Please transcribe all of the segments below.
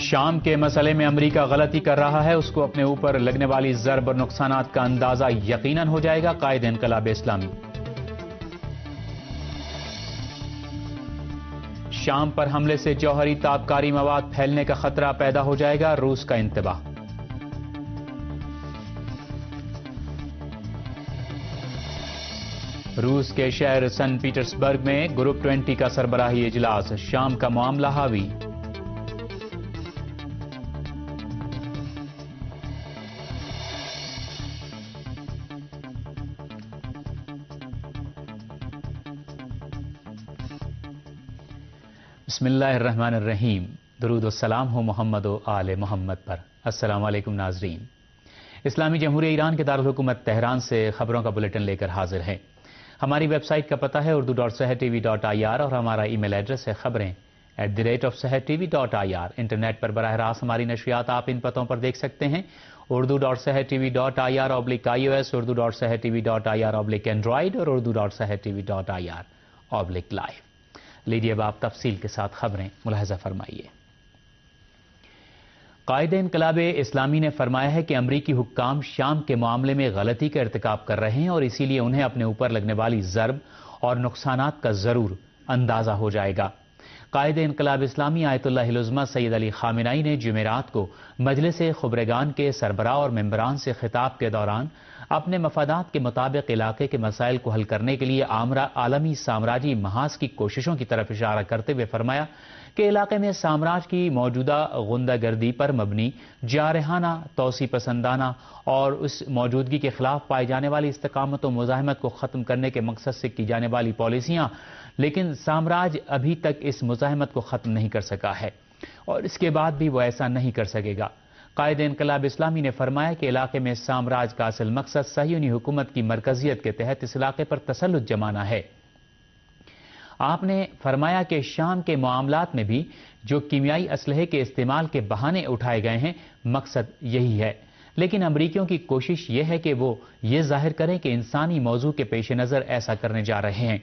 شام کے مسئلے میں امریکہ غلطی کر رہا ہے، اس کو اپنے اوپر لگنے والی ضرب اور نقصانات کا اندازہ یقیناً ہو جائے گا، قائد انقلاب اسلامی۔ شام پر حملے سے جوہری تابکاری مواد پھیلنے کا خطرہ پیدا ہو جائے گا، روس کا انتباہ۔ روس کے شہر سن پیٹرسبرگ میں گروپ 20 کا سربراہی اجلاس، شام کا معاملہ حاوی۔ بسم اللہ الرحمن الرحیم، درود و سلام ہو محمد و آل محمد پر۔ السلام علیکم ناظرین، اسلامی جمہوریہ ایران کے دارالحکومت تہران سے خبروں کا بلیٹن لے کر حاضر ہیں۔ ہماری ویب سائٹ کا پتہ ہے urdu.sehertv.ir اور ہمارا ای میل ایڈریس ہے خبریں@sehertv.ir۔ انٹرنیٹ پر براہ راست ہماری نشریات آپ ان پتوں پر دیکھ سکتے ہیں: urdu.sehertv.ir/iOS، urdu.sehertv.ir/Android اور urdu.sehertv.ir/live۔ لیجیے اب آپ تفصیل کے ساتھ خبریں ملاحظہ فرمائیے۔ قائد انقلاب اسلامی نے فرمایا ہے کہ امریکی حکام شام کے معاملے میں غلطی کا ارتکاب کر رہے ہیں اور اسی لیے انہیں اپنے اوپر لگنے والی ضرب اور نقصانات کا ضرور اندازہ ہو جائے گا۔ قائد انقلاب اسلامی آیت اللہ العظمہ سید علی خامنہئی نے جمعرات کو مجلس خبرگان کے سربراہ اور ممبران سے خطاب کے دوران اپنے مفادات کے مطابق علاقے کے مسائل کو حل کرنے کے لیے عالمی سامراجی محاذ کی کوششوں کی طرف اشارہ کرتے ہوئے فرمایا کہ علاقے میں سامراج کی موجودہ غنڈہ گردی پر مبنی جارحانہ، توسیع پسندانہ اور اس موجودگی کے خلاف پائی جانے والی استقامت و مزاحمت کو ختم کرنے کے مقصد سے کی جانے والی پالیسیاں، لیکن سامراج ابھی تک اس مزاحمت کو ختم نہیں کر سکا ہے اور اس کے بعد بھی وہ ایسا نہیں کر سکے گا۔ قائد انقلاب اسلامی نے فرمایا کہ علاقے میں سامراج کا اصل مقصد صہیونی حکومت کی مرکزیت کے تحت اس علاقے پر تسلط جمانا ہے۔ آپ نے فرمایا کہ شام کے معاملات میں بھی جو کیمیائی اسلحے کے استعمال کے بہانے اٹھائے گئے ہیں، مقصد یہی ہے، لیکن امریکیوں کی کوشش یہ ہے کہ وہ یہ ظاہر کریں کہ انسانی موضوع کے پیش نظر ایسا کرنے جا رہے ہیں۔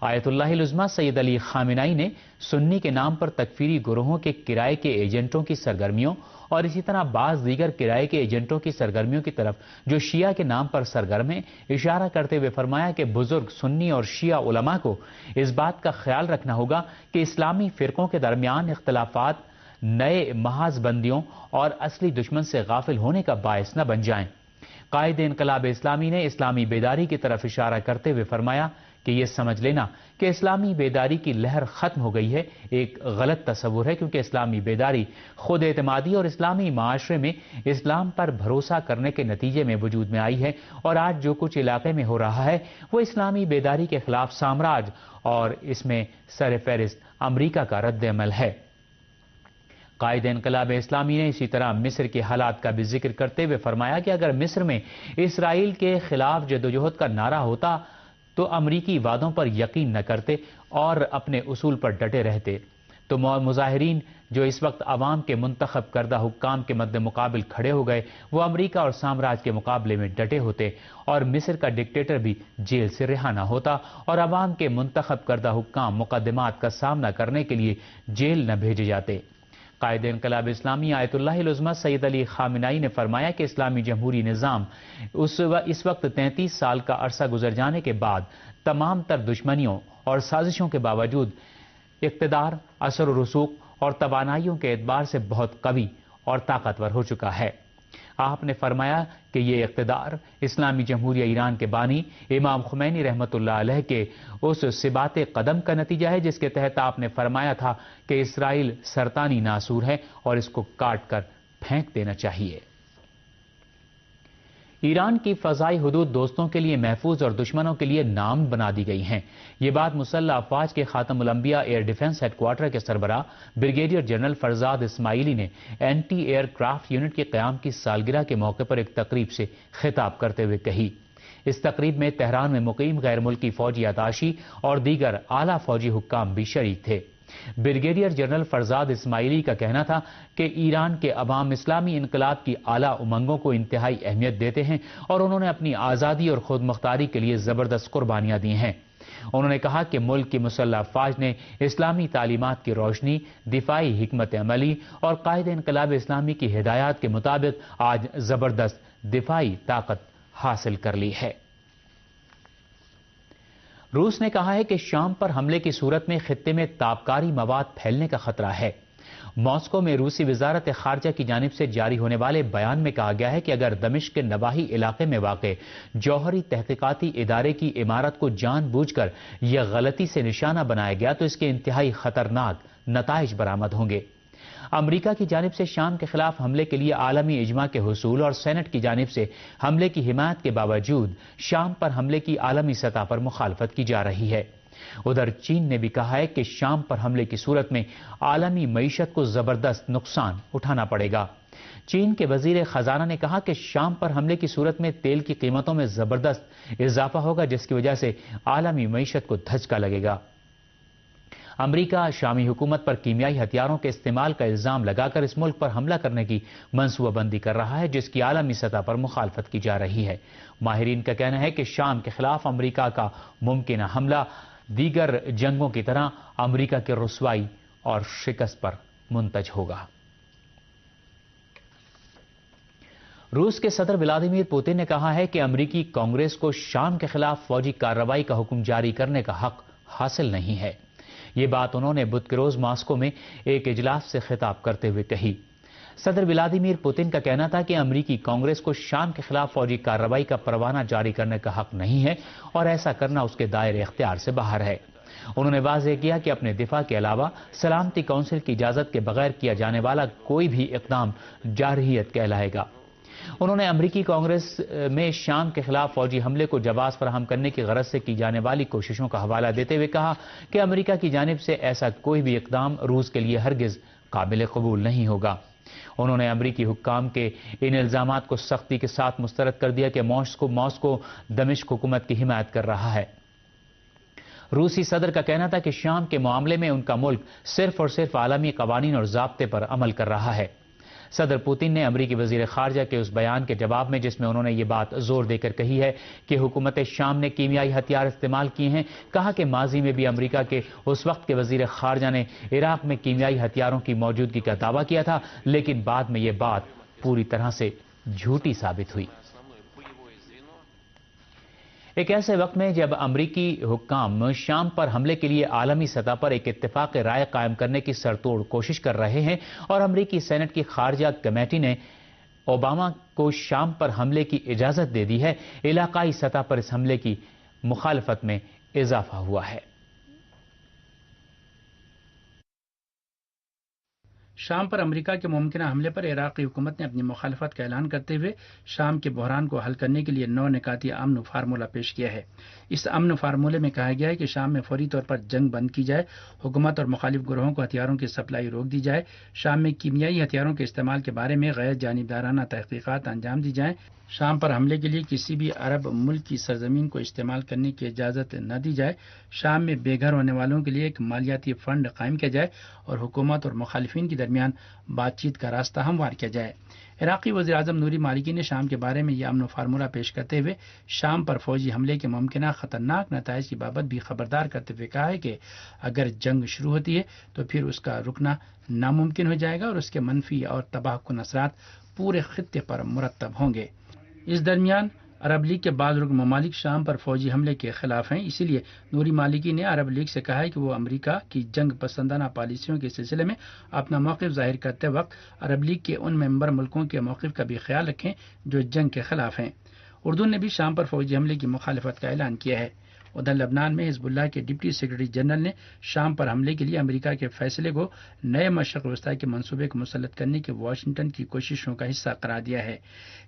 آیت اللہ العظمہ سید علی خامنہئی نے سنی کے نام پر تکفیری گروہوں کے کرائے کے ایجنٹوں کی سرگرمیوں اور اسی طرح بعض دیگر کرائے کے ایجنٹوں کی سرگرمیوں کی طرف جو شیعہ کے نام پر سرگرم ہیں اشارہ کرتے ہوئے فرمایا کہ بزرگ سنی اور شیعہ علماء کو اس بات کا خیال رکھنا ہوگا کہ اسلامی فرقوں کے درمیان اختلافات نئے محاذ بندیوں اور اصلی دشمن سے غافل ہونے کا باعث نہ بن جائیں۔ قائد انقلاب اسلامی نے اسلامی بیداری کی طرف اشارہ کرتے ہوئے فرمایا کہ یہ سمجھ لینا کہ اسلامی بیداری کی لہر ختم ہو گئی ہے ایک غلط تصور ہے، کیونکہ اسلامی بیداری خود اعتمادی اور اسلامی معاشرے میں اسلام پر بھروسہ کرنے کے نتیجے میں وجود میں آئی ہے، اور آج جو کچھ علاقے میں ہو رہا ہے وہ اسلامی بیداری کے خلاف سامراج اور اس میں سر فہرست امریکہ کا رد عمل ہے۔ قائد انقلاب اسلامی نے اسی طرح مصر کے حالات کا بھی ذکر کرتے ہوئے فرمایا کہ اگر مصر میں اسرائیل کے خلاف جدوجہد کا نعرہ ہوتا تو امریکی وعدوں پر یقین نہ کرتے اور اپنے اصول پر ڈٹے رہتے، تو مظاہرین جو اس وقت عوام کے منتخب کردہ حکام کے مد مقابل کھڑے ہو گئے وہ امریکہ اور سامراج کے مقابلے میں ڈٹے ہوتے اور مصر کا ڈکٹیٹر بھی جیل سے رہا نہ ہوتا اور عوام کے منتخب کردہ حکام مقدمات کا سامنا کرنے کے لیے جیل نہ بھیجے جاتے۔ قائد انقلاب اسلامی آیت اللہ العظمہ سید علی خامنہئی نے فرمایا کہ اسلامی جمہوری نظام اس وقت 33 سال کا عرصہ گزر جانے کے بعد تمام تر دشمنیوں اور سازشوں کے باوجود اقتدار، اثر و رسوخ اور توانائیوں کے اعتبار سے بہت قوی اور طاقتور ہو چکا ہے۔ آپ نے فرمایا کہ یہ اقتدار اسلامی جمہوریہ ایران کے بانی امام خمینی رحمۃ اللہ علیہ کے اس ثبات قدم کا نتیجہ ہے جس کے تحت آپ نے فرمایا تھا کہ اسرائیل سرطانی ناسور ہے اور اس کو کاٹ کر پھینک دینا چاہیے۔ ایران کی فضائی حدود دوستوں کے لیے محفوظ اور دشمنوں کے لیے نام بنا دی گئی ہیں۔ یہ بات مسلح افواج کے خاتم الانبیاء ایئر ڈیفنس ہیڈ کوارٹر کے سربراہ بریگیڈیئر جنرل فرزاد اسماعیلی نے اینٹی ایئر کرافٹ یونٹ کے قیام کی سالگرہ کے موقع پر ایک تقریب سے خطاب کرتے ہوئے کہی۔ اس تقریب میں تہران میں مقیم غیر ملکی فوجی اتاشی اور دیگر اعلیٰ فوجی حکام بھی شریک تھے۔ بریگیڈیئر جنرل فرزاد اسماعیلی کا کہنا تھا کہ ایران کے عوام اسلامی انقلاب کی اعلیٰ امنگوں کو انتہائی اہمیت دیتے ہیں اور انہوں نے اپنی آزادی اور خود مختاری کے لیے زبردست قربانیاں دی ہیں۔ انہوں نے کہا کہ ملک کی مسلح افواج نے اسلامی تعلیمات کی روشنی، دفاعی حکمت عملی اور قائد انقلاب اسلامی کی ہدایات کے مطابق آج زبردست دفاعی طاقت حاصل کر لی ہے۔ روس نے کہا ہے کہ شام پر حملے کی صورت میں خطے میں تابکاری مواد پھیلنے کا خطرہ ہے۔ ماسکو میں روسی وزارت خارجہ کی جانب سے جاری ہونے والے بیان میں کہا گیا ہے کہ اگر دمشق کے نواحی علاقے میں واقع جوہری تحقیقاتی ادارے کی عمارت کو جان بوجھ کر یہ غلطی سے نشانہ بنایا گیا تو اس کے انتہائی خطرناک نتائج برآمد ہوں گے۔ امریکہ کی جانب سے شام کے خلاف حملے کے لیے عالمی اجماع کے حصول اور سینٹ کی جانب سے حملے کی حمایت کے باوجود شام پر حملے کی عالمی سطح پر مخالفت کی جا رہی ہے۔ ادھر چین نے بھی کہا ہے کہ شام پر حملے کی صورت میں عالمی معیشت کو زبردست نقصان اٹھانا پڑے گا۔ چین کے وزیر خزانہ نے کہا کہ شام پر حملے کی صورت میں تیل کی قیمتوں میں زبردست اضافہ ہوگا، جس کی وجہ سے عالمی معیشت کو دھچکا لگے گا۔ امریکہ شامی حکومت پر کیمیائی ہتھیاروں کے استعمال کا الزام لگا کر اس ملک پر حملہ کرنے کی منصوبہ بندی کر رہا ہے، جس کی عالمی سطح پر مخالفت کی جا رہی ہے۔ ماہرین کا کہنا ہے کہ شام کے خلاف امریکہ کا ممکنہ حملہ دیگر جنگوں کی طرح امریکہ کی رسوائی اور شکست پر منتج ہوگا۔ روس کے صدر ولادیمیر پوتن نے کہا ہے کہ امریکی کانگریس کو شام کے خلاف فوجی کارروائی کا حکم جاری کرنے کا حق حاصل نہیں ہے۔ یہ بات انہوں نے بدھ کے روز ماسکو میں ایک اجلاس سے خطاب کرتے ہوئے کہی۔ صدر ولادیمیر پوتن کا کہنا تھا کہ امریکی کانگریس کو شام کے خلاف فوجی کارروائی کا پروانہ جاری کرنے کا حق نہیں ہے اور ایسا کرنا اس کے دائرے اختیار سے باہر ہے۔ انہوں نے واضح کیا کہ اپنے دفاع کے علاوہ سلامتی کونسل کی اجازت کے بغیر کیا جانے والا کوئی بھی اقدام جارحیت کہلائے گا۔ انہوں نے امریکی کانگریس میں شام کے خلاف فوجی حملے کو جواز فراہم کرنے کی غرض سے کی جانے والی کوششوں کا حوالہ دیتے ہوئے کہا کہ امریکہ کی جانب سے ایسا کوئی بھی اقدام روس کے لیے ہرگز قابل قبول نہیں ہوگا۔ انہوں نے امریکی حکام کے ان الزامات کو سختی کے ساتھ مسترد کر دیا کہ ماسکو دمشق حکومت کی حمایت کر رہا ہے۔ روسی صدر کا کہنا تھا کہ شام کے معاملے میں ان کا ملک صرف اور صرف عالمی قوانین اور ضابطے پر عمل کر رہا ہے۔ صدر پوتن نے امریکی وزیر خارجہ کے اس بیان کے جواب میں، جس میں انہوں نے یہ بات زور دے کر کہی ہے کہ حکومت شام نے کیمیائی ہتھیار استعمال کیے ہیں، کہا کہ ماضی میں بھی امریکہ کے اس وقت کے وزیر خارجہ نے عراق میں کیمیائی ہتھیاروں کی موجودگی کا دعویٰ کیا تھا، لیکن بعد میں یہ بات پوری طرح سے جھوٹی ثابت ہوئی۔ ایک ایسے وقت میں جب امریکی حکام شام پر حملے کے لیے عالمی سطح پر ایک اتفاق رائے قائم کرنے کی سرتوڑ کوشش کر رہے ہیں اور امریکی سینٹ کی خارجہ کمیٹی نے اوباما کو شام پر حملے کی اجازت دے دی ہے، علاقائی سطح پر اس حملے کی مخالفت میں اضافہ ہوا ہے۔ شام پر امریکہ کے ممکنہ حملے پر عراقی حکومت نے اپنی مخالفت کا اعلان کرتے ہوئے شام کے بحران کو حل کرنے کے لیے 9 نکاتی امن فارمولہ پیش کیا ہے۔ اس امن فارمولے میں کہا گیا ہے کہ شام میں فوری طور پر جنگ بند کی جائے، حکومت اور مخالف گروہوں کو ہتھیاروں کی سپلائی روک دی جائے، شام میں کیمیائی ہتھیاروں کے استعمال کے بارے میں غیر جانبدارانہ تحقیقات انجام دی جائیں، شام پر حملے کے لیے کسی بھی عرب ملک کی سرزمین کو استعمال کرنے کی اجازت نہ دی جائے، شام میں بے گھر ہونے والوں کے لیے ایک مالیاتی فنڈ قائم کیا جائے اور حکومت اور مخالفین کے درمیان بات چیت کا راستہ ہموار کیا جائے۔ عراقی وزیراعظم نوری مالکی نے شام کے بارے میں یہ امن فارمولہ پیش کرتے ہوئے شام پر فوجی حملے کے ممکنہ خطرناک نتائج کی بابت بھی خبردار کرتے ہوئے کہا ہے کہ اگر جنگ شروع ہوتی ہے تو پھر اس کا رکنا ناممکن ہو جائے گا اور اس کے منفی اور تباہ کن اثرات پورے خطے پر مرتب ہوں گے۔ اس درمیان عرب لیگ کے بعض رکن ممالک شام پر فوجی حملے کے خلاف ہیں، اسی لیے نوری مالکی نے عرب لیگ سے کہا ہے کہ وہ امریکہ کی جنگ پسندانہ پالیسیوں کے سلسلے میں اپنا موقف ظاہر کرتے وقت عرب لیگ کے ان ممبر ملکوں کے موقف کا بھی خیال رکھیں جو جنگ کے خلاف ہیں۔ اردن نے بھی شام پر فوجی حملے کی مخالفت کا اعلان کیا ہے۔ ادھر لبنان میں حزب اللہ کے ڈپٹی سیکرٹری جنرل نے شام پر حملے کے لیے امریکہ کے فیصلے کو نئے مشرق وسطی کے منصوبے کو مسلط کرنے کی واشنگٹن کی کوششوں کا حصہ قرار دیا ہے۔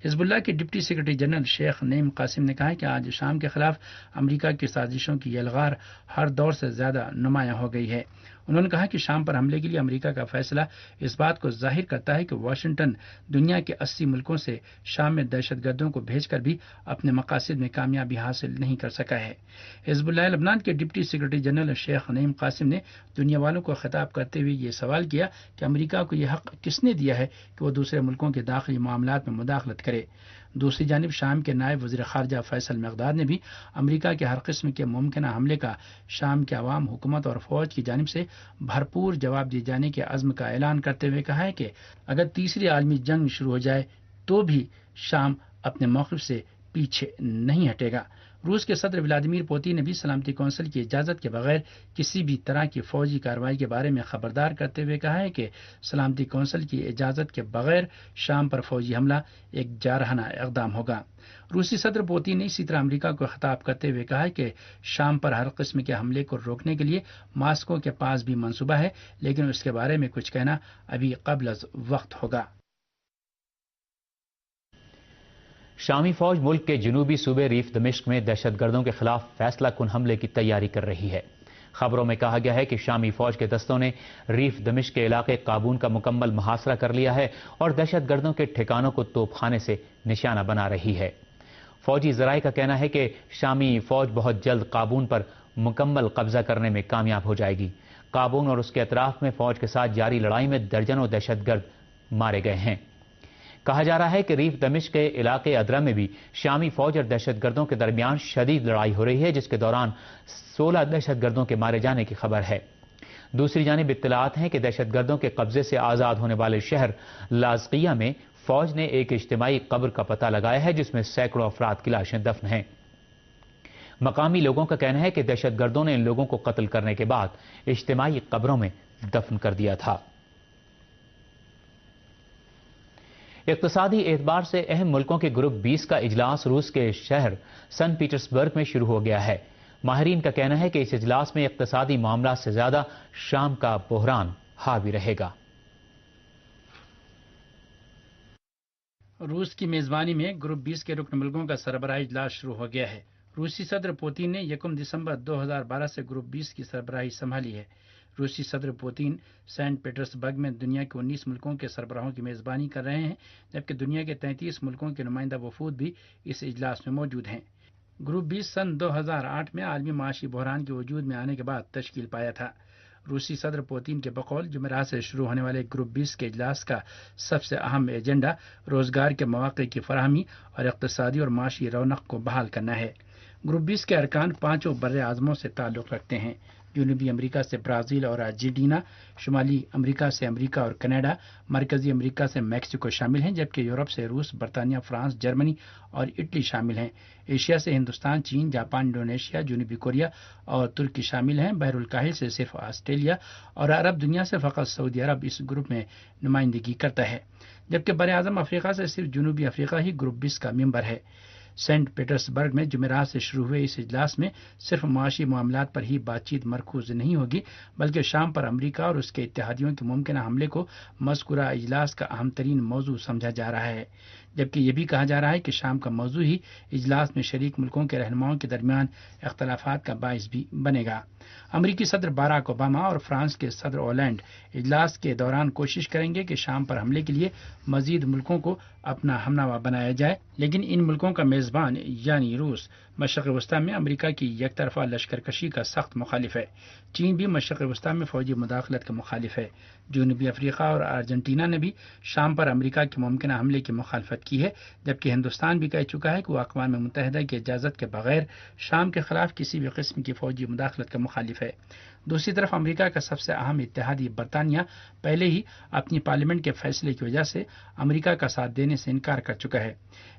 حزب اللہ کے ڈپٹی سیکرٹری جنرل شیخ نعیم قاسم نے کہا کہ آج شام کے خلاف امریکہ کی سازشوں کی یلغار ہر دور سے زیادہ نمایاں ہو گئی ہے۔ انہوں نے کہا کہ شام پر حملے کے لیے امریکہ کا فیصلہ اس بات کو ظاہر کرتا ہے کہ واشنگٹن دنیا کے 80 ملکوں سے شام میں دہشت گردوں کو بھیج کر بھی اپنے مقاصد میں کامیابی حاصل نہیں کر سکا ہے۔ حزب اللہ لبنان کے ڈپٹی سیکرٹری جنرل شیخ نعیم قاسم نے دنیا والوں کو خطاب کرتے ہوئے یہ سوال کیا کہ امریکہ کو یہ حق کس نے دیا ہے کہ وہ دوسرے ملکوں کے داخلی معاملات میں مداخلت کرے۔ دوسری جانب شام کے نائب وزیر خارجہ فیصل مقداد نے بھی امریکہ کے ہر قسم کے ممکنہ حملے کا شام کے عوام، حکومت اور فوج کی جانب سے بھرپور جواب دیے جانے کے عزم کا اعلان کرتے ہوئے کہا ہے کہ اگر تیسری عالمی جنگ شروع ہو جائے تو بھی شام اپنے موقف سے پیچھے نہیں ہٹے گا۔ روس کے صدر ولادیمیر پوتین نے بھی سلامتی کونسل کی اجازت کے بغیر کسی بھی طرح کی فوجی کارروائی کے بارے میں خبردار کرتے ہوئے کہا ہے کہ سلامتی کونسل کی اجازت کے بغیر شام پر فوجی حملہ ایک جارحانہ اقدام ہوگا۔ روسی صدر پوتین نے اسی طرح امریکہ کو خطاب کرتے ہوئے کہا ہے کہ شام پر ہر قسم کے حملے کو روکنے کے لیے ماسکو کے پاس بھی منصوبہ ہے، لیکن اس کے بارے میں کچھ کہنا ابھی قبل از وقت ہوگا۔ شامی فوج ملک کے جنوبی صوبے ریف دمشق میں دہشت گردوں کے خلاف فیصلہ کن حملے کی تیاری کر رہی ہے۔ خبروں میں کہا گیا ہے کہ شامی فوج کے دستوں نے ریف دمشق کے علاقے قابون کا مکمل محاصرہ کر لیا ہے اور دہشت گردوں کے ٹھکانوں کو توپ خانے سے نشانہ بنا رہی ہے۔ فوجی ذرائع کا کہنا ہے کہ شامی فوج بہت جلد قابون پر مکمل قبضہ کرنے میں کامیاب ہو جائے گی۔ قابون اور اس کے اطراف میں فوج کے ساتھ جاری لڑائی میں درجنوں دہشت گرد مارے گئے ہیں۔ کہا جا رہا ہے کہ ریف دمشق کے علاقے ادرا میں بھی شامی فوج اور دہشت گردوں کے درمیان شدید لڑائی ہو رہی ہے، جس کے دوران 16 دہشت گردوں کے مارے جانے کی خبر ہے۔ دوسری جانب اطلاعات ہیں کہ دہشت گردوں کے قبضے سے آزاد ہونے والے شہر لاذقیہ میں فوج نے ایک اجتماعی قبر کا پتہ لگایا ہے جس میں سینکڑوں افراد کی لاشیں دفن ہیں۔ مقامی لوگوں کا کہنا ہے کہ دہشت گردوں نے ان لوگوں کو قتل کرنے کے بعد اجتماعی قبروں میں دفن کر دیا تھا۔ اقتصادی اعتبار سے اہم ملکوں کے گروپ 20 کا اجلاس روس کے شہر سن پیٹرسبرگ میں شروع ہو گیا ہے۔ ماہرین کا کہنا ہے کہ اس اجلاس میں اقتصادی معاملات سے زیادہ شام کا بحران حاوی رہے گا۔ روس کی میزبانی میں گروپ 20 کے رکن ملکوں کا سربراہی اجلاس شروع ہو گیا ہے۔ روسی صدر پوتین نے 1 دسمبر 2012 سے گروپ 20 کی سربراہی سنبھالی ہے۔ روسی صدر پوتین سینٹ پیٹرسبرگ میں دنیا کے 19 ملکوں کے سربراہوں کی میزبانی کر رہے ہیں، جبکہ دنیا کے 33 ملکوں کے نمائندہ وفود بھی اس اجلاس میں موجود ہیں۔ گروپ 20 سن 2008 میں عالمی معاشی بحران کے وجود میں آنے کے بعد تشکیل پایا تھا۔ روسی صدر پوتین کے بقول جمعرات سے شروع ہونے والے گروپ 20 کے اجلاس کا سب سے اہم ایجنڈا روزگار کے مواقع کی فراہمی اور اقتصادی اور معاشی رونق کو بحال کرنا ہے۔ گروپ 20 کے ارکان 5 بر اعظموں سے تعلق رکھتے ہیں۔ جنوبی امریکہ سے برازیل اور ارجنٹینا، شمالی امریکہ سے امریکہ اور کینیڈا، مرکزی امریکہ سے میکسیکو شامل ہیں، جبکہ یورپ سے روس، برطانیہ، فرانس، جرمنی اور اٹلی شامل ہیں۔ ایشیا سے ہندوستان، چین، جاپان، انڈونیشیا، جنوبی کوریا اور ترکی شامل ہیں۔ بحر الکاہل سے صرف آسٹریلیا اور عرب دنیا سے فقط سعودی عرب اس گروپ میں نمائندگی کرتا ہے، جبکہ بر اعظم افریقہ سے صرف جنوبی افریقہ ہی گروپ 20 کا ممبر ہے۔ سینٹ پیٹرسبرگ میں جمعرات سے شروع ہوئے اس اجلاس میں صرف معاشی معاملات پر ہی بات چیت مرکوز نہیں ہوگی، بلکہ شام پر امریکہ اور اس کے اتحادیوں کے ممکنہ حملے کو مذکورہ اجلاس کا اہم ترین موضوع سمجھا جا رہا ہے، جبکہ یہ بھی کہا جا رہا ہے کہ شام کا موضوع ہی اجلاس میں شریک ملکوں کے رہنماؤں کے درمیان اختلافات کا باعث بھی بنے گا۔ امریکی صدر باراک اوباما اور فرانس کے صدر اولینڈ اجلاس کے دوران کوشش کریں گے کہ شام پر حملے کے لیے مزید ملکوں کو اپنا ہمنوا بنایا جائے، لیکن ان ملکوں کا میزبان یعنی روس مشرق وسطی میں امریکہ کی یک طرفہ لشکر کشی کا سخت مخالف ہے۔ چین بھی مشرق وسطی میں فوجی مداخلت کا مخالف ہے۔ جنوبی افریقہ اور ارجنٹینا نے بھی شام پر امریکہ کے ممکنہ حملے کی مخالفت کی ہے، جبکہ ہندوستان بھی کہہ چکا ہے کہ وہ اقوام متحدہ کی اجازت کے بغیر شام کے خلاف کسی بھی قسم کی فوجی مداخلت کا مخالف ہے۔ دوسری طرف امریکہ کا سب سے اہم اتحادی برطانیہ پہلے ہی اپنی پارلیمنٹ کے فیصلے کی وجہ سے امریکہ کا ساتھ دینے سے انکار کر چکا ہے،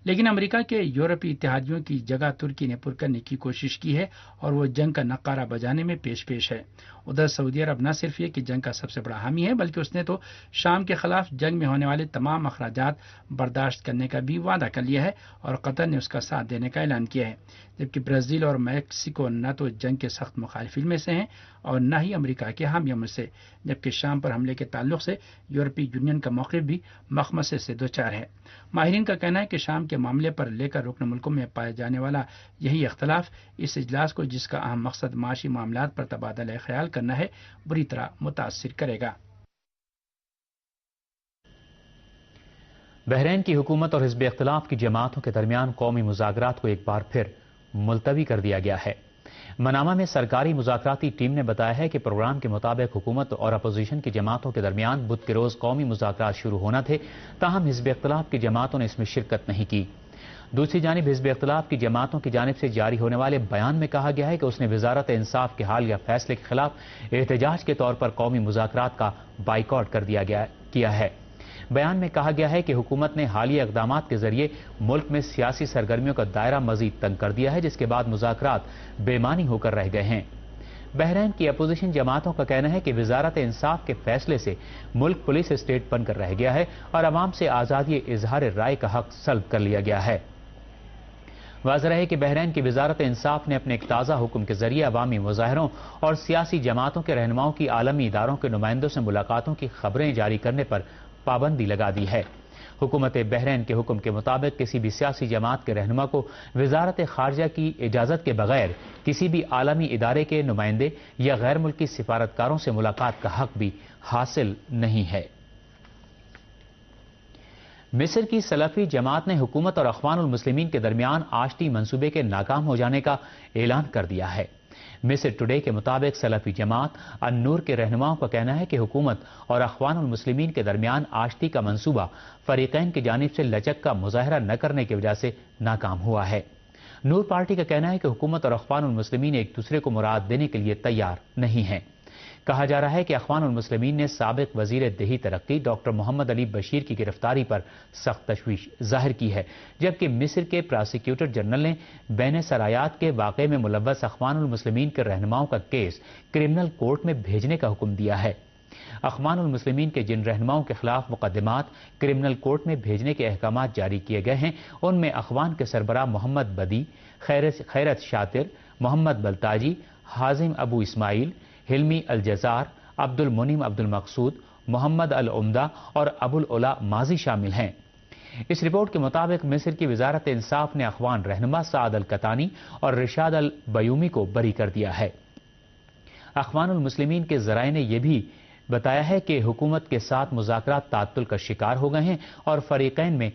لیکن امریکہ کے یورپی اتحادیوں کی جگہ ترکی نے پر کرنے کی کوشش کی ہے اور وہ جنگ کا نقارہ بجانے میں پیش ہے۔ ادھر سعودی عرب نہ صرف یہ کہ جنگ کا سب سے بڑا حامی ہے، بلکہ اس نے تو شام کے خلاف جنگ میں ہونے والے تمام اخراجات برداشت کرنے کا بھی وعدہ کر لیا ہے اور قطر نے اس کا ساتھ دینے کا اعلان کیا ہے، جبکہ برازیل اور میکسیکو نہ تو جنگ کے سخت مخالفین میں سے ہیں اور نہ ہی امریکہ کے حامیوں میں سے، جبکہ شام پر حملے کے تعلق سے یورپی یونین کا موقف بھی مخمصے سے دوچار ہے۔ ماہرین کا کہنا ہے کہ شام کے معاملے پر لے کر رکن ملکوں میں پائے جانے والا یہی اختلاف اس اجلاس کو، جس کا اہم مقصد معاشی معاملات پر تبادلہ خیال کرنا ہے، بری طرح متاثر کرے گا۔ بحرین کی حکومت اور حزب اختلاف کی جماعتوں کے درمیان قومی مذاکرات کو ایک بار پھر ملتوی کر دیا گیا ہے۔ منامہ میں سرکاری مذاکراتی ٹیم نے بتایا ہے کہ پروگرام کے مطابق حکومت اور اپوزیشن کی جماعتوں کے درمیان بدھ کے روز قومی مذاکرات شروع ہونا تھے، تاہم حزب اختلاف کی جماعتوں نے اس میں شرکت نہیں کی۔ دوسری جانب حزب اختلاف کی جماعتوں کی جانب سے جاری ہونے والے بیان میں کہا گیا ہے کہ اس نے وزارت انصاف کے حالیہ فیصلے کے خلاف احتجاج کے طور پر قومی مذاکرات کا بائیکاٹ کر دیا کیا ہے۔ بیان میں کہا گیا ہے کہ حکومت نے حالیہ اقدامات کے ذریعے ملک میں سیاسی سرگرمیوں کا دائرہ مزید تنگ کر دیا ہے، جس کے بعد مذاکرات بے معنی ہو کر رہ گئے ہیں۔ بحرین کی اپوزیشن جماعتوں کا کہنا ہے کہ وزارت انصاف کے فیصلے سے ملک پولیس اسٹیٹ بن کر رہ گیا ہے اور عوام سے آزادی اظہار رائے کا حق سلب کر لیا گیا ہے۔ واضح ہے کہ بحرین کی وزارت انصاف نے اپنے ایک تازہ حکم کے ذریعے عوامی مظاہروں اور سیاسی جماعتوں کے رہنماؤں کی عالمی اداروں کے نمائندوں سے ملاقاتوں کی خبریں جاری کرنے پر پابندی لگا دی ہے۔ حکومت بحرین کے حکم کے مطابق کسی بھی سیاسی جماعت کے رہنما کو وزارت خارجہ کی اجازت کے بغیر کسی بھی عالمی ادارے کے نمائندے یا غیر ملکی سفارتکاروں سے ملاقات کا حق بھی حاصل نہیں ہے۔ مصر کی سلفی جماعت نے حکومت اور اخوان المسلمین کے درمیان آشتی منصوبے کے ناکام ہو جانے کا اعلان کر دیا ہے۔ مصر ٹوڈے کے مطابق سلفی جماعت النور کے رہنماؤں کا کہنا ہے کہ حکومت اور اخوان المسلمین کے درمیان آشتی کا منصوبہ فریقین کی جانب سے لچک کا مظاہرہ نہ کرنے کی وجہ سے ناکام ہوا ہے۔ نور پارٹی کا کہنا ہے کہ حکومت اور اخوان المسلمین ایک دوسرے کو مراد دینے کے لیے تیار نہیں ہیں۔ کہا جا رہا ہے کہ اخوان المسلمین نے سابق وزیر دیہی ترقی ڈاکٹر محمد علی بشیر کی گرفتاری پر سخت تشویش ظاہر کی ہے، جبکہ مصر کے پراسیکیوٹر جنرل نے بین سرایات کے واقعے میں ملوث اخوان المسلمین کے رہنماؤں کا کیس کرمنل کورٹ میں بھیجنے کا حکم دیا ہے۔ اخوان المسلمین کے جن رہنماؤں کے خلاف مقدمات کرمنل کورٹ میں بھیجنے کے احکامات جاری کیے گئے ہیں، ان میں اخوان کے سربراہ محمد بدی، خیرت شاطر، محمد بلتاجی، حازم ابو اسماعیل، حلمی الجزار، عبد المنعم عبد المقصود، محمد العمدہ اور ابو العلا ماضی شامل ہیں۔ اس رپورٹ کے مطابق مصر کی وزارت انصاف نے اخوان رہنما سعد القطانی اور رشاد البیومی کو بری کر دیا ہے۔ اخوان المسلمین کے ذرائع نے یہ بھی بتایا ہے کہ حکومت کے ساتھ مذاکرات تعطل کا شکار ہو گئے ہیں اور فریقین میں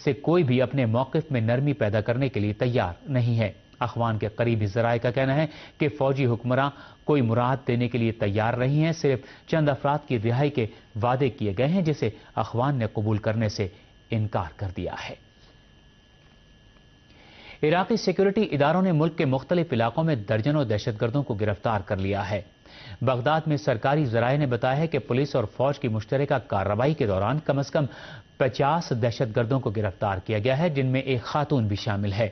سے کوئی بھی اپنے موقف میں نرمی پیدا کرنے کے لیے تیار نہیں ہے۔ اخوان کے قریبی ذرائع کا کہنا ہے کہ فوجی حکمراں کوئی مراد دینے کے لیے تیار نہیں ہیں، صرف چند افراد کی رہائی کے وعدے کیے گئے ہیں جسے اخوان نے قبول کرنے سے انکار کر دیا ہے۔ عراقی سیکورٹی اداروں نے ملک کے مختلف علاقوں میں درجنوں دہشت گردوں کو گرفتار کر لیا ہے۔ بغداد میں سرکاری ذرائع نے بتایا ہے کہ پولیس اور فوج کی مشترکہ کارروائی کے دوران کم از کم 50 دہشت گردوں کو گرفتار کیا گیا ہے، جن میں ایک خاتون بھی شامل ہے۔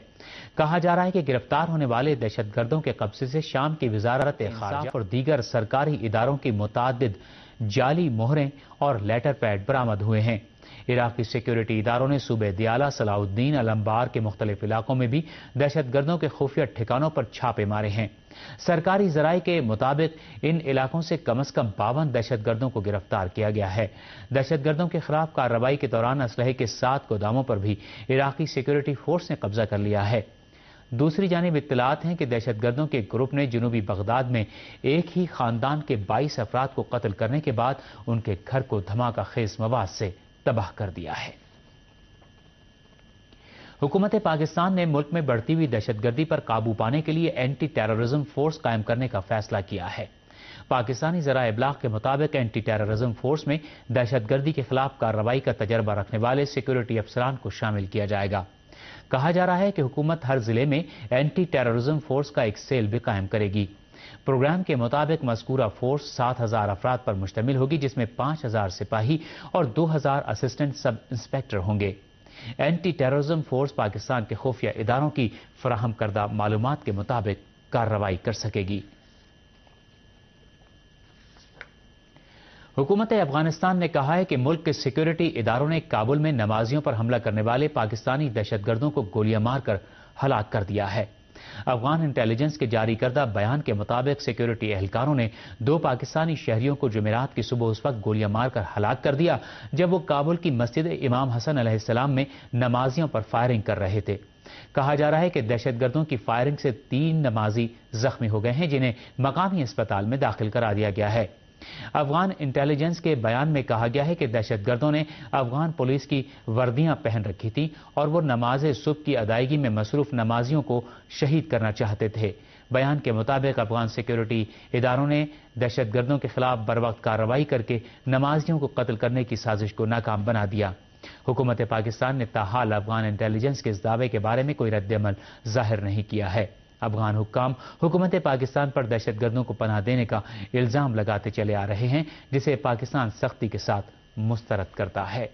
کہا جا رہا ہے کہ گرفتار ہونے والے دہشت گردوں کے قبضے سے شام کی وزارت خارجہ اور دیگر سرکاری اداروں کی متعدد جعلی مہریں اور لیٹر پیڈ برآمد ہوئے ہیں۔ عراقی سیکورٹی اداروں نے صوبے دیالہ، صلاح الدین، الانبار کے مختلف علاقوں میں بھی دہشت گردوں کے خفیہ ٹھکانوں پر چھاپے مارے ہیں۔ سرکاری ذرائع کے مطابق ان علاقوں سے کم از کم 52 دہشت گردوں کو گرفتار کیا گیا ہے۔ دہشت گردوں کے خلاف کارروائی کے دوران اسلحے کے 7 گوداموں پر بھی عراقی سیکورٹی فورس نے قبضہ کر لیا ہے۔ دوسری جانب اطلاعات ہیں کہ دہشت گردوں کے گروپ نے جنوبی بغداد میں ایک ہی خاندان کے 22 افراد کو قتل کرنے کے بعد ان کے گھر کو دھماکہ خیز مواد سے تباہ کر دیا ہے۔ حکومت پاکستان نے ملک میں بڑھتی ہوئی دہشت گردی پر قابو پانے کے لیے اینٹی ٹیررزم فورس قائم کرنے کا فیصلہ کیا ہے۔ پاکستانی ذرائع ابلاغ کے مطابق اینٹی ٹیررزم فورس میں دہشت گردی کے خلاف کارروائی کا تجربہ رکھنے والے سیکورٹی افسران کو شامل کیا جائے گا۔ کہا جا رہا ہے کہ حکومت ہر ضلع میں اینٹی ٹیررزم فورس کا ایک سیل بھی قائم کرے گی۔ پروگرام کے مطابق مذکورہ فورس 7,000 افراد پر مشتمل ہوگی، جس میں 5,000 سپاہی اور 2,000 اسسٹنٹ سب انسپیکٹر ہوں گے۔ اینٹی ٹیررزم فورس پاکستان کے خفیہ اداروں کی فراہم کردہ معلومات کے مطابق کارروائی کر سکے گی۔ حکومت افغانستان نے کہا ہے کہ ملک کے سیکورٹی اداروں نے کابل میں نمازیوں پر حملہ کرنے والے پاکستانی دہشت گردوں کو گولیاں مار کر ہلاک کر دیا ہے۔ افغان انٹیلیجنس کے جاری کردہ بیان کے مطابق سیکیورٹی اہلکاروں نے 2 پاکستانی شہریوں کو جمعرات کی صبح اس وقت گولیاں مار کر ہلاک کر دیا جب وہ کابل کی مسجد امام حسن علیہ السلام میں نمازیوں پر فائرنگ کر رہے تھے۔ کہا جا رہا ہے کہ دہشت گردوں کی فائرنگ سے 3 نمازی زخمی ہو گئے ہیں جنہیں مقامی اسپتال میں داخل کرا دیا گیا ہے۔ افغان انٹیلیجنس کے بیان میں کہا گیا ہے کہ دہشت گردوں نے افغان پولیس کی وردیاں پہن رکھی تھیں اور وہ نماز صبح کی ادائیگی میں مصروف نمازیوں کو شہید کرنا چاہتے تھے۔ بیان کے مطابق افغان سیکیورٹی اداروں نے دہشت گردوں کے خلاف بروقت کارروائی کر کے نمازیوں کو قتل کرنے کی سازش کو ناکام بنا دیا۔ حکومت پاکستان نے تاحال افغان انٹیلیجنس کے اس دعوے کے بارے میں کوئی رد عمل ظاہر نہیں کیا ہے۔ افغان حکام حکومت پاکستان پر دہشت گردوں کو پناہ دینے کا الزام لگاتے چلے آ رہے ہیں جسے پاکستان سختی کے ساتھ مسترد کرتا ہے۔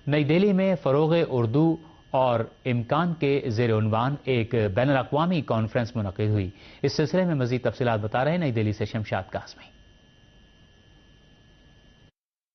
نئی دہلی میں فروغ اردو اور امکان کے زیر عنوان ایک بین الاقوامی کانفرنس منعقد ہوئی۔ اس سلسلے میں مزید تفصیلات بتا رہے ہیں نئی دہلی سے شمشاد قاسمی۔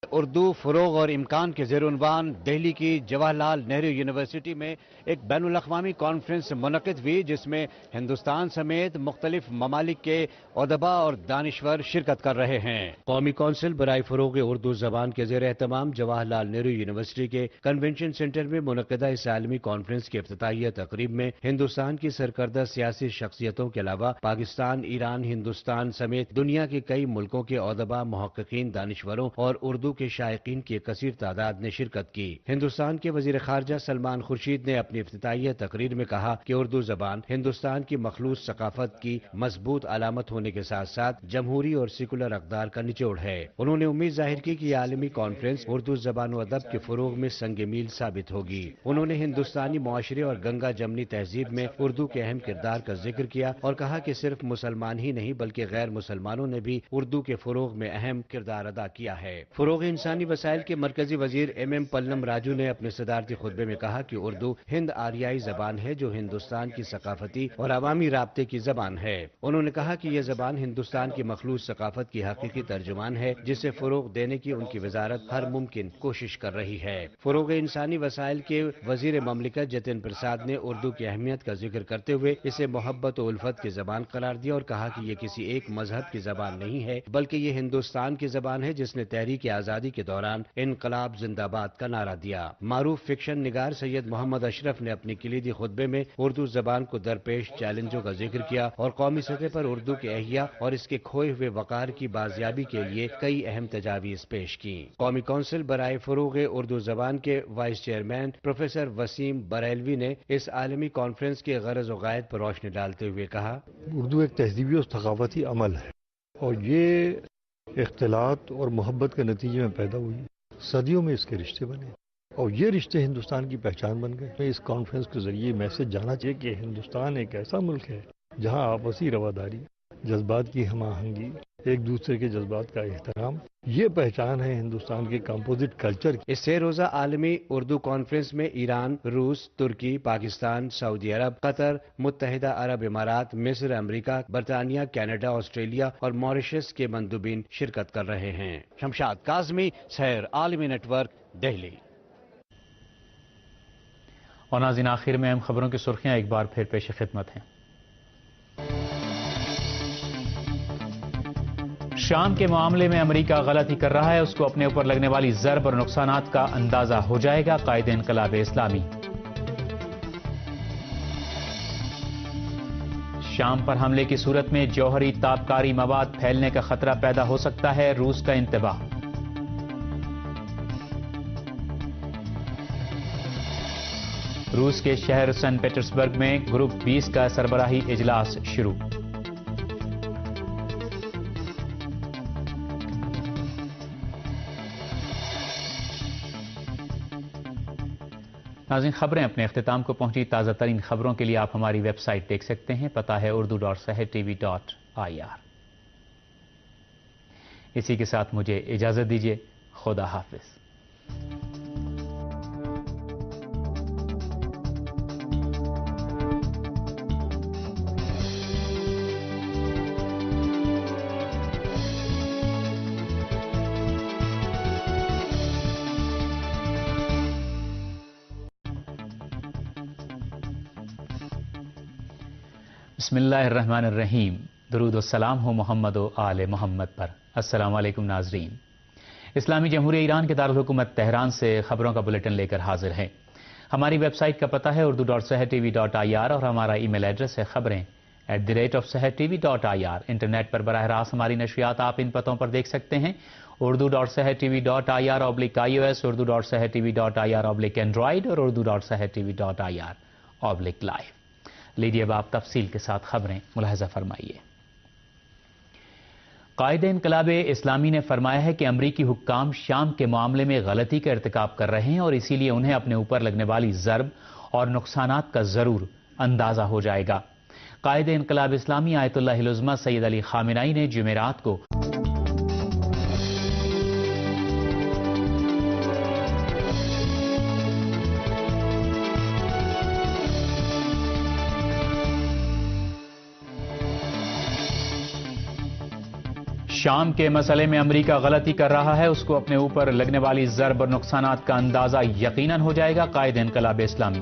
اردو فروغ اور امکان کے زیر عنوان دہلی کی جواہر لال نہرو یونیورسٹی میں ایک بین الاقوامی کانفرنس منعقد ہوئی جس میں ہندوستان سمیت مختلف ممالک کے ادبا اور دانشور شرکت کر رہے ہیں۔ قومی کونسل برائے فروغ اردو زبان کے زیر اہتمام جواہر لال نہرو یونیورسٹی کے کنونشن سینٹر میں منعقدہ اس عالمی کانفرنس کی افتتاحیہ تقریب میں ہندوستان کی سرکردہ سیاسی شخصیتوں کے علاوہ پاکستان، ایران، ہندوستان سمیت دنیا کے کئی ملکوں کے ادبا، محققین، دانشوروں اور اردو کے شائقین کی کثیر تعداد نے شرکت کی۔ ہندوستان کے وزیر خارجہ سلمان خورشید نے اپنی افتتاحیہ تقریر میں کہا کہ اردو زبان ہندوستان کی مخلوط ثقافت کی مضبوط علامت ہونے کے ساتھ ساتھ جمہوری اور سیکولر اقدار کا نچوڑ ہے۔ انہوں نے امید ظاہر کی کہ یہ عالمی کانفرنس اردو زبان و ادب کے فروغ میں سنگ میل ثابت ہوگی۔ انہوں نے ہندوستانی معاشرے اور گنگا جمنی تہذیب میں اردو کے اہم کردار کا ذکر کیا اور کہا کہ صرف مسلمان ہی نہیں بلکہ غیر مسلمانوں نے بھی اردو کے فروغ میں اہم کردار ادا کیا ہے۔ فروغ انسانی وسائل کے مرکزی وزیر ایم پلم راجو نے اپنے صدارتی خطبے میں کہا کہ اردو ہند آریائی زبان ہے جو ہندوستان کی ثقافتی اور عوامی رابطے کی زبان ہے۔ انہوں نے کہا کہ یہ زبان ہندوستان کی مخلوط ثقافت کی حقیقی ترجمان ہے جسے فروغ دینے کی ان کی وزارت ہر ممکن کوشش کر رہی ہے۔ فروغ انسانی وسائل کے وزیر مملکت جتن پرساد نے اردو کی اہمیت کا ذکر کرتے ہوئے اسے محبت و الفت کی زبان قرار دیا اور کہا کہ یہ کسی ایک مذہب کی زبان نہیں ہے بلکہ یہ ہندوستان کی زبان ہے جس نے تحریک آزادی کے دوران انقلاب زندہ باد کا نعرہ دیا۔ معروف فکشن نگار سید محمد اشرف نے اپنی کلیدی خطبے میں اردو زبان کو درپیش چیلنجوں کا ذکر کیا اور قومی سطح پر اردو کے احیاء اور اس کے کھوئے ہوئے وقار کی بازیابی کے لیے کئی اہم تجاویز پیش کی۔ قومی کونسل برائے فروغ اردو زبان کے vice chairman professor Waseem Barelvi نے اس عالمی کانفرنس کے غرض و غائد پر روشنی ڈالتے ہوئے کہا، اردو ایک تہذیبی اور ثقافتی عمل ہے اور یہ اختلاط اور محبت کے نتیجے میں پیدا ہوئی۔ صدیوں میں اس کے رشتے بنے اور یہ رشتے ہندوستان کی پہچان بن گئے۔ اس کانفرنس کے ذریعے میسج جانا چاہیے کہ ہندوستان ایک ایسا ملک ہے جہاں آپسی رواداری، جذبات کی ہم آہنگی، ایک دوسرے کے جذبات کا احترام، یہ پہچان ہے ہندوستان کے کمپوزٹ کلچر کی۔ اس سے روزہ عالمی اردو کانفرنس میں ایران، روس، ترکی، پاکستان، سعودی عرب، قطر، متحدہ عرب امارات، مصر، امریکہ، برطانیہ، کینیڈا، آسٹریلیا اور ماریشس کے مندوبین شرکت کر رہے ہیں۔ شمشاد قاسمی، سحر عالمی نیٹ ورک، دہلی۔ اور ناظرین آخر میں اہم خبروں کی سرخیاں ایک بار پھر پیش خدمت ہیں۔ شام کے معاملے میں امریکہ غلطی کر رہا ہے، اس کو اپنے اوپر لگنے والی ضرب اور نقصانات کا اندازہ ہو جائے گا، قائد انقلاب اسلامی۔ شام پر حملے کی صورت میں جوہری تابکاری مواد پھیلنے کا خطرہ پیدا ہو سکتا ہے، روس کا انتباہ۔ روس کے شہر سن پیٹرسبرگ میں گروپ 20 کا سربراہی اجلاس شروع۔ ناظرین خبریں اپنے اختتام کو پہنچی، تازہ ترین خبروں کے لیے آپ ہماری ویب سائٹ دیکھ سکتے ہیں، پتہ ہے urdu.sahartv.ir۔ اسی کے ساتھ مجھے اجازت دیجیے، خدا حافظ۔ بسم اللہ الرحمن الرحیم۔ درود و سلام ہو محمد و آل محمد پر۔ السلام علیکم ناظرین، اسلامی جمہوریہ ایران کے دارالحکومت تہران سے خبروں کا بلیٹن لے کر حاضر ہیں۔ ہماری ویب سائٹ کا پتہ ہے urdu.sehertv.ir اور ہمارا ای میل ایڈریس ہے خبریں@sehertv.ir۔ انٹرنیٹ پر براہ راست ہماری نشریات آپ ان پتوں پر دیکھ سکتے ہیں: urdu.sehertv.ir/ios، urdu.sehertv.ir/android اور urdu.sehertv.ir/live۔ لیجیے اب آپ تفصیل کے ساتھ خبریں ملاحظہ فرمائیے۔ قائد انقلاب اسلامی نے فرمایا ہے کہ امریکی حکام شام کے معاملے میں غلطی کا ارتکاب کر رہے ہیں اور اسی لیے انہیں اپنے اوپر لگنے والی ضرب اور نقصانات کا ضرور اندازہ ہو جائے گا۔ قائد انقلاب اسلامی آیت اللہ العظمہ سید علی خامنہئی نے جمعرات کو شام کے مسئلے میں امریکہ غلطی کر رہا ہے، اس کو اپنے اوپر لگنے والی ضرب اور نقصانات کا اندازہ یقیناً ہو جائے گا۔ قائد انقلاب اسلامی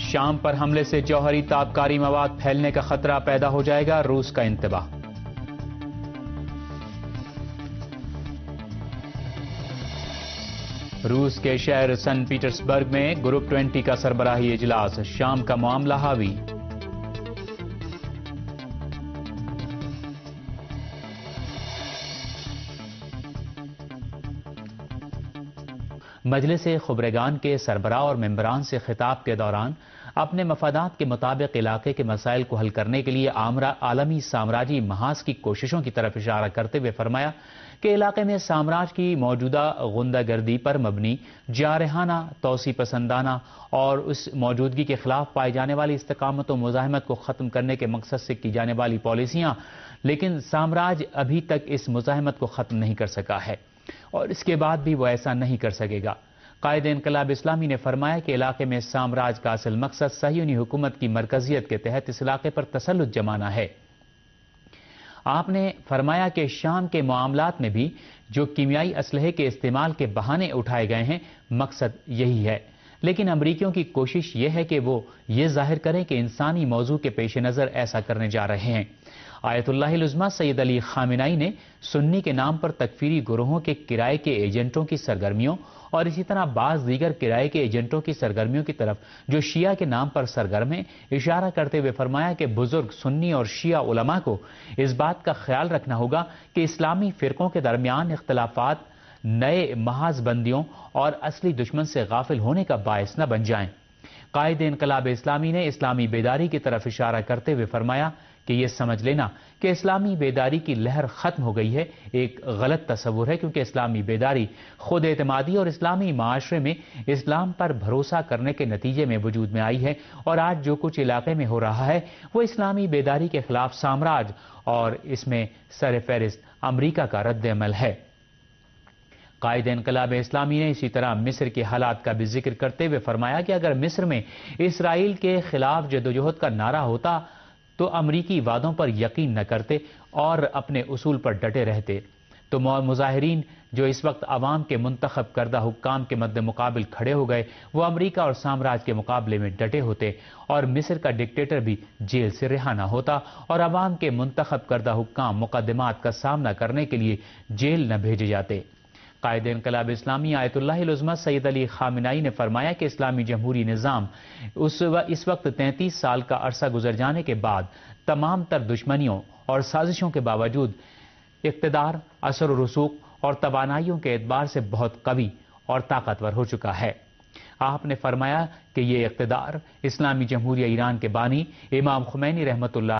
شام پر حملے سے جوہری تابکاری مواد پھیلنے کا خطرہ پیدا ہو جائے گا، روس کا انتباہ۔ روس کے شہر سن پیٹرسبرگ میں گروپ 20 کا سربراہی اجلاس، شام کا معاملہ حاوی۔ مجلس خبرگان کے سربراہ اور ممبران سے خطاب کے دوران اپنے مفادات کے مطابق علاقے کے مسائل کو حل کرنے کے لیے عالمی سامراجی محاذ کی کوششوں کی طرف اشارہ کرتے ہوئے فرمایا کہ علاقے میں سامراج کی موجودہ غنڈہ گردی پر مبنی جارحانہ، توسیع پسندانہ اور اس موجودگی کے خلاف پائی جانے والی استقامت و مزاحمت کو ختم کرنے کے مقصد سے کی جانے والی پالیسیاں، لیکن سامراج ابھی تک اس مزاحمت کو ختم نہیں کر سکا ہے اور اس کے بعد بھی وہ ایسا نہیں کر سکے گا۔ قائد انقلاب اسلامی نے فرمایا کہ علاقے میں سامراج کا اصل مقصد صہیونی حکومت کی مرکزیت کے تحت اس علاقے پر تسلط جمانا ہے۔ آپ نے فرمایا کہ شام کے معاملات میں بھی جو کیمیائی اسلحے کے استعمال کے بہانے اٹھائے گئے ہیں، مقصد یہی ہے، لیکن امریکیوں کی کوشش یہ ہے کہ وہ یہ ظاہر کریں کہ انسانی موضوع کے پیش نظر ایسا کرنے جا رہے ہیں۔ آیت اللہ العظمہ سید علی خامنہئی نے سنی کے نام پر تکفیری گروہوں کے کرائے کے ایجنٹوں کی سرگرمیوں اور اسی طرح بعض دیگر کرائے کے ایجنٹوں کی سرگرمیوں کی طرف جو شیعہ کے نام پر سرگرم ہیں اشارہ کرتے ہوئے فرمایا کہ بزرگ سنی اور شیعہ علماء کو اس بات کا خیال رکھنا ہوگا کہ اسلامی فرقوں کے درمیان اختلافات نئے محاذ بندیوں اور اصلی دشمن سے غافل ہونے کا باعث نہ بن جائیں۔ قائد انقلاب اسلامی نے اسلامی بیداری کی طرف اشارہ کرتے ہوئے فرمایا کہ یہ سمجھ لینا کہ اسلامی بیداری کی لہر ختم ہو گئی ہے ایک غلط تصور ہے، کیونکہ اسلامی بیداری خود اعتمادی اور اسلامی معاشرے میں اسلام پر بھروسہ کرنے کے نتیجے میں وجود میں آئی ہے، اور آج جو کچھ علاقے میں ہو رہا ہے وہ اسلامی بیداری کے خلاف سامراج اور اس میں سر فہرست امریکہ کا رد عمل ہے۔ قائد انقلاب اسلامی نے اسی طرح مصر کے حالات کا بھی ذکر کرتے ہوئے فرمایا کہ اگر مصر میں اسرائیل کے خلاف جدوجہد کا نعرہ ہوتا تو امریکی وعدوں پر یقین نہ کرتے اور اپنے اصول پر ڈٹے رہتے، تو مظاہرین جو اس وقت عوام کے منتخب کردہ حکام کے مد مقابل کھڑے ہو گئے وہ امریکہ اور سامراج کے مقابلے میں ڈٹے ہوتے اور مصر کا ڈکٹیٹر بھی جیل سے رہا نہ ہوتا اور عوام کے منتخب کردہ حکام مقدمات کا سامنا کرنے کے لیے جیل نہ بھیجے جاتے۔ قائد انقلاب اسلامی آیت اللہ العظمہ سید علی خامنہئی نے فرمایا کہ اسلامی جمہوری نظام اس وقت 33 سال کا عرصہ گزر جانے کے بعد تمام تر دشمنیوں اور سازشوں کے باوجود اقتدار، اثر و رسوخ اور توانائیوں کے اعتبار سے بہت قوی اور طاقتور ہو چکا ہے۔ آپ نے فرمایا کہ یہ اقتدار اسلامی جمہوریہ ایران کے بانی امام خمینی رحمۃ اللہ